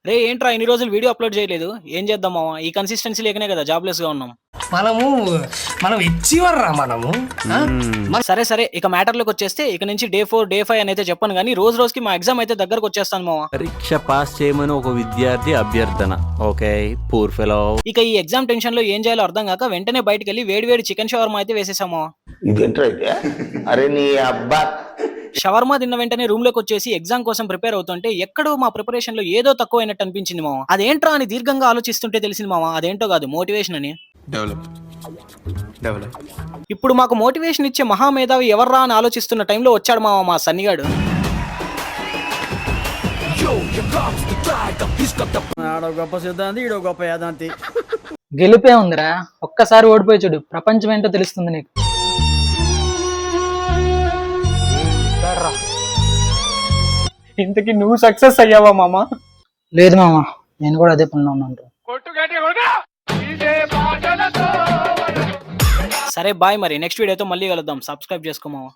రే ఏంట్రా ఇన్ని రోజులు వీడియో అప్లోడ్ చేయలేదు? ఏం చేద్దాం మామ? ఈ కన్సిస్టెన్సీ లేకనే కదా జాబ్‌లెస్‌గా ఉన్నాం. మనము మనం ఎచ్చివర్రా మనము ఆ? సరే సరే ఇక మ్యాటర్‌లోకొచ్చేస్తే ఇక నుంచి డే 4, డే 5 అనైతే చెప్పను గానీ రోజు రోజుకి మా ఎగ్జామ్ అయితే దగ్గరకొచ్చేస్తాంది మామ. పరీక్ష పాస్ చేయమని ఒక విద్యార్థి అభ్యర్థన. Okay, poor fellow. ఇక ఈ ఎగ్జామ్ టెన్షన్‌లో ఏం చేయాలో అర్థం గాక వెంటనే బయటికెళ్ళి వేడి వేడి చికెన్ షవర్మా అయితే వేసేసాం మామ. ఇదేంట్రా అయితే? అరే నీ అబ్బా! షవర్మా తిన్న వెంటనే రూమ్‌లోకొచ్చేసి ఎగ్జామ్ కోసం ప్రిపేర్ అవుతుంటే ఎక్కడో మా ప్రిపరేషన్‌లో ఏదో తక్కువైనట్టు అనిపించింది మామ. అదేంట్రా అని దీర్ఘంగా ఆలోచిస్తుంటే తెలిసింది మామ అదేంటో కాదు మోటివేషన్ అని. డెవలప్ ఇప్పుడు మాకు మోటివేషన్ ఇచ్చే మహామేధావి ఎవర్రా అని ఆలోచిస్తున్న టైంలో వచ్చాడు మామ మా సన్నిగాడు. ఆడో గొప్ప సిద్ధాంతి ఈడో గొప్ప యాదాంతి. గెలిపే ఉందిరా, ఒక్కసారి ఓడిపోయి చూడు, ప్రపంచం ఏంటో తెలుస్తుంది నీకు. ఇంతకీ నువ్వు సక్సెస్ అయ్యావా మామ? లేదు మామ, నేను కూడా అదే పనిలో ఉన్నాను. సరే బాయ్ మరి నెక్స్ట్ వీడియోతో మళ్ళీ కలుద్దాం. సబ్స్క్రైబ్ చేసుకో మామ.